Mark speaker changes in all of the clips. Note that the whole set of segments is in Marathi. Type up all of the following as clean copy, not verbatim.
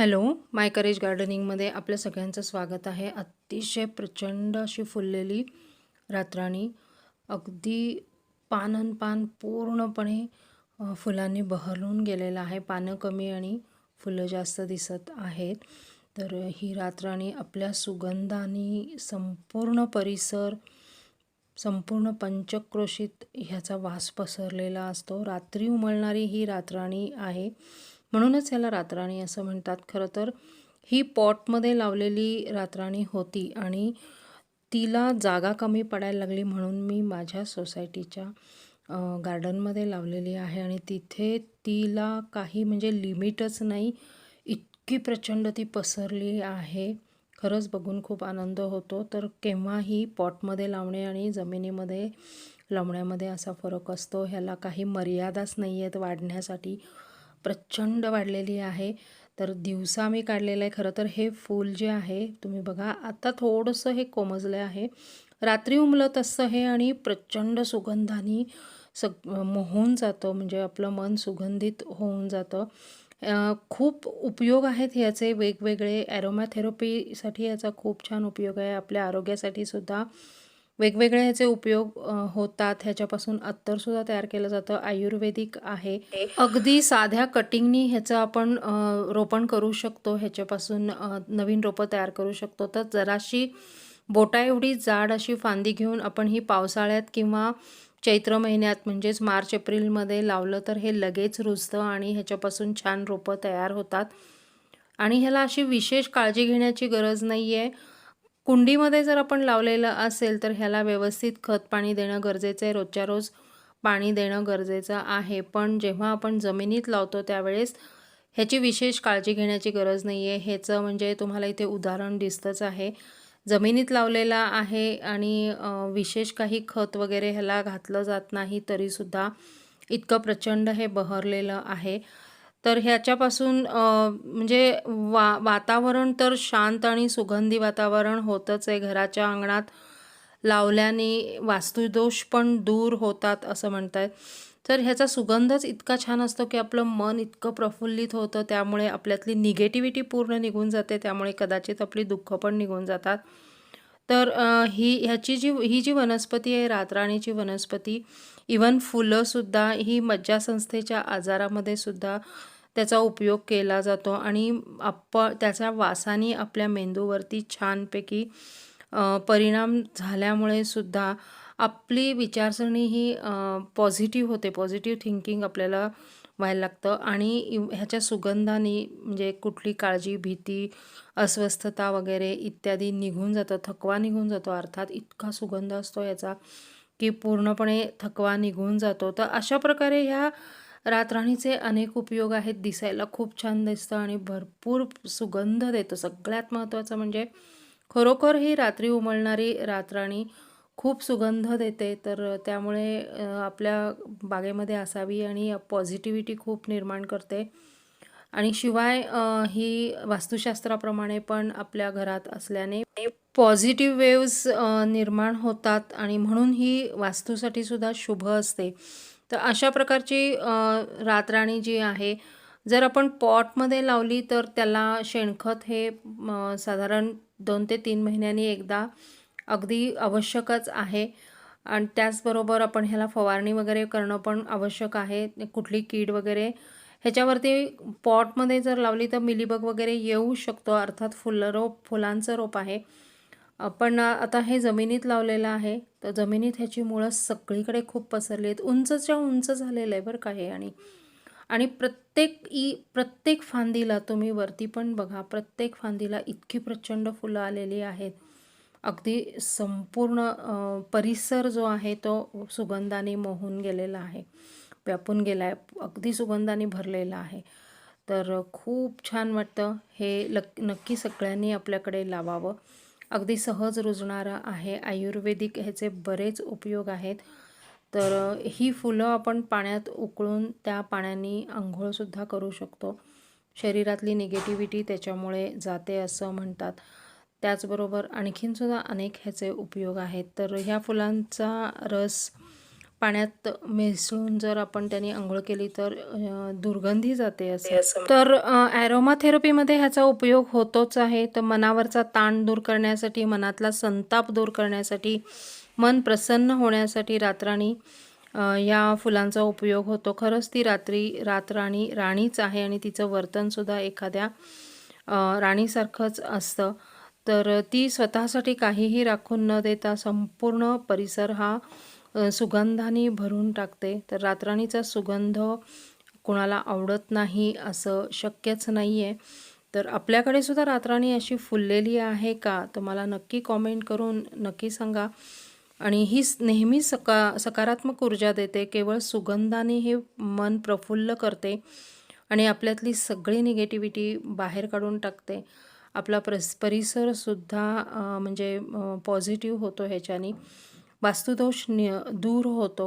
Speaker 1: हॅलो, माय करेज गार्डनिंगमध्ये आपल्या सगळ्यांचं स्वागत आहे. अतिशय प्रचंड अशी फुललेली रातराणी, अगदी पान पूर्णपणे फुलांनी बहरून गेलेलं आहे. पानं कमी आणि फुलं जास्त दिसत आहेत. तर ही रातराणी आपल्या सुगंधाने संपूर्ण परिसर, संपूर्ण पंचक्रोशीत ह्याचा वास पसरलेला असतो. रात्री उमलणारी ही रातराणी आहे, म्हणूनच ह्याला रातराणी असं म्हणतात. खरं तर ही पॉटमध्ये लावलेली रातराणी होती आणि तिला जागा कमी पडायला लागली, म्हणून मी माझ्या सोसायटीच्या गार्डनमध्ये लावलेली आहे आणि तिथे तिला काही म्हणजे लिमिटच नाही, इतकी प्रचंड ती पसरली आहे. खरंच बघून खूप आनंद होतो. तर केव्हाही पॉटमध्ये लावणे आणि जमिनीमध्ये लावण्यामध्ये असा फरक असतो. ह्याला काही मर्यादाच नाही आहेत वाढण्यासाठी. प्रचंड वाढलेली आहे. तर दिवसा मी काढलेलं आहे. खरं तर हे फूल जे आहे तुम्ही बघा, आता थोडंसं हे कोमजलं आहे. रात्री उमलत असतं हे आणि प्रचंड सुगंधाने मोहून जातं, म्हणजे आपलं मन सुगंधित होऊन जातं. खूप उपयोग आहेत याचे वेगवेगळे. ॲरोमॅथेरपीसाठी याचा खूप छान उपयोग आहे. आपल्या आरोग्यासाठी सुद्धा वेगवेगळे ह्याचे उपयोग होतात. ह्याच्यापासून अत्तरसुद्धा तयार केलं जातं. आयुर्वेदिक आहे. अगदी साध्या कटिंगनी ह्याचं आपण रोपण करू शकतो. ह्याच्यापासून नवीन रोपं तयार करू शकतो. तर जराशी बोटा एवढी जाड अशी फांदी घेऊन आपण ही पावसाळ्यात किंवा चैत्र महिन्यात म्हणजेच मार्च एप्रिलमध्ये लावलं तर हे लगेच रुजतं आणि ह्याच्यापासून छान रोपं तयार होतात. आणि ह्याला अशी विशेष काळजी घेण्याची गरज नाही आहे. कुंडीमध्ये जर आपण लावलेलं असेल तर ह्याला व्यवस्थित खत पाणी देणं गरजेचं आहे. रोजच्या रोज पाणी देणं गरजेचं आहे. पण जेव्हा आपण जमिनीत लावतो त्यावेळेस ह्याची विशेष काळजी घेण्याची गरज नाही आहे. ह्याचं म्हणजे तुम्हाला इथे उदाहरण दिसतंच आहे. जमिनीत लावलेला आहे आणि विशेष काही खत वगैरे ह्याला घातलं जात नाही, तरीसुद्धा इतकं प्रचंड हे बहरलेलं आहे. तर ह्याच्यापासून म्हणजे वातावरण तर शांत आणि सुगंधी वातावरण होतंच आहे. घराच्या अंगणात लावल्याने वास्तुदोष पण दूर होतात असं म्हणतात. तर ह्याचा सुगंधच इतका छान असतो की आपलं मन इतकं प्रफुल्लित होतं. त्यामुळे आपल्यातली निगेटिव्हिटी पूर्ण निघून जाते. त्यामुळे कदाचित आपली दुःख पण निघून जातात. तर ही जी वनस्पती आहे, रातराणीची वनस्पती, इवन फुलंसुद्धा ही मज्जासंस्थेच्या आजारामध्ये सुद्धा त्याचा उपयोग केला जातो आणि त्याच्या वासाने आपल्या मेंदूवरती छानपैकी परिणाम झाल्यामुळे सुद्धा आपली विचारसरणी ही पॉझिटिव्ह होते. पॉझिटिव्ह थिंकिंग आपल्याला व्हायला लागतं आणि ह्याच्या सुगंधाने म्हणजे कुठली काळजी, भीती, अस्वस्थता वगैरे इत्यादी निघून जातं. थकवा निघून जातो. अर्थात इतका सुगंध असतो याचा की पूर्णपणे थकवा निघून जातो. तर अशा प्रकारे ह्या रातराणीचे अनेक उपयोग आहेत. दिसायला खूप छान दिसतं आणि भरपूर सुगंध देतं. सगळ्यात महत्त्वाचं म्हणजे खरोखर ही रात्री उमलणारी रातराणी खूप सुगंध देते. तर त्यामुळे आपल्या बागेमध्ये असावी आणि पॉझिटिव्हिटी खूप निर्माण करते. आणि शिवाय ही वास्तुशास्त्राप्रमाणे पण आपल्या घरात असल्याने पॉझिटिव्ह वेव्ज निर्माण होतात आणि म्हणून ही वास्तूसाठी सुद्धा शुभ असते. तर अशा प्रकारची रातराणी जी आहे, जर आपण पॉटमध्ये लावली तर त्याला शेणखत हे साधारण 2 ते 3 महिन्यांनी एकदा अगदी आवश्यकच आहे. आणि त्याचबरोबर आपण ह्याला फवारणी वगैरे करणं पण आवश्यक आहे. कुठली कीड वगैरे ह्याच्यावरती पॉटमध्ये जर लावली तर मिलीबग वगैरे येऊ शकतो. अर्थात फुलांचं रोप आहे. पण आता हे जमिनीत लावलेलं आहे. तर जमिनीत ह्याची मुळं सगळीकडे खूप पसरली आहेत. उंचच्या उंच झालेलं आहे बरं का हे. आणि आणि प्रत्येक फांदीला तुम्ही वरती पण बघा, प्रत्येक फांदीला इतकी प्रचंड फुलं आलेली आहेत. अगदी संपूर्ण परिसर जो आहे तो सुगंधाने मोहून गेलेला आहे, व्यापून गेला आहे, अगदी सुगंधाने भरलेला आहे. तर खूप छान वाटतं. हे नक्की सगळ्यांनी आपल्याकडे लावावं. अगदी सहज रुजणारं आहे. आयुर्वेदिक ह्याचे बरेच उपयोग आहेत. तर ही फुलं आपण पाण्यात उकळून त्या पाण्याने अंघोळसुद्धा करू शकतो. शरीरातली निगेटिव्हिटी त्याच्यामुळे जाते असं म्हणतात. त्याचबरोबर आणखीनसुद्धा अनेक ह्याचे उपयोग आहेत. तर ह्या फुलांचा रस पाण्यात मिसळून जर आपण त्याने अंघोळ केली तर दुर्गंधी जाते असं. तर ॲरोमा थेरपीमध्ये ह्याचा उपयोग होतोच आहे. तर मनावरचा ताण दूर करण्यासाठी, मनातला संताप दूर करण्यासाठी, मन प्रसन्न होण्यासाठी रातराणी या फुलांचा उपयोग होतो. खरंच ती रातराणी राणीच आहे आणि तिचं वर्तनसुद्धा एखाद्या राणीसारखंच असतं. तर ती स्वतःसाठी काहीही राखून न देता संपूर्ण परिसर हा सुगंधाने भरून टाकते. तर रातराणीचा सुगंध कोणाला आवडत नाही असं शक्यच नाही आहे. तर आपल्याकडे सुद्धा रातराणी अशी फुललेली आहे का? तर मला नक्की कॉमेंट करून नक्की सांगा. आणि ही नेहमी सकारात्मक ऊर्जा देते. केवळ सुगंधाने हे मन प्रफुल्ल करते आणि आपल्यातली सगळी निगेटिव्हिटी बाहेर काढून टाकते. आपला परिसरसुद्धा म्हणजे पॉझिटिव्ह होतो ह्याच्याने. वास्तुदोष दूर होतो.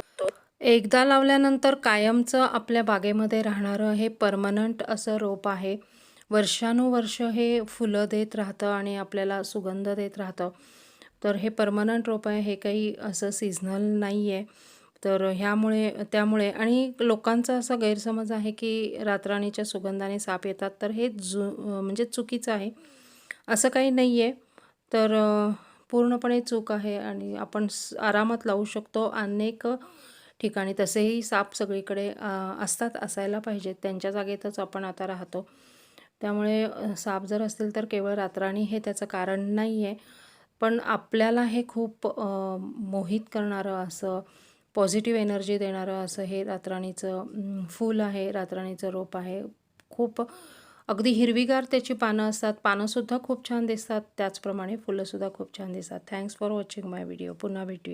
Speaker 1: एकदा लावल्यानंतर कायमचं आपल्या बागेमध्ये राहणारं हे परमनंट असं रोप आहे. वर्षानुवर्ष हे फुलं देत राहतं आणि आपल्याला सुगंध देत राहतं. तर हे परमनंट रोप आहे, हे काही असं सीझनल नाही आहे. तर त्यामुळे आणि लोकांचा असा गैरसमज आहे की रातराणीच्या सुगंधाने साप येतात. तर हे म्हणजे चुकीचं आहे. असं काही नाही आहे. तर पूर्णपणे चूक आहे आणि आपण आरामात लावू शकतो. अनेक ठिकाणी तसेही साप सगळीकडे असतात, असायला पाहिजेत. त्यांच्या जागेतच आपण आता राहतो. त्यामुळे साप जर असतील तर केवळ रातराणी हे त्याचं कारण नाही आहे. पण आपल्याला हे खूप मोहित करणारं असं पॉझिटिव्ह एनर्जी देणारं असं हे रातराणीचं फूल आहे, रातराणीचं रोप आहे. खूप अगदी हिरवीगार त्याची पानं असतात. पानंसुद्धा खूप छान दिसतात. त्याचप्रमाणे फुलंसुद्धा खूप छान दिसतात. Thanks for watching my video. पुन्हा भेटूया.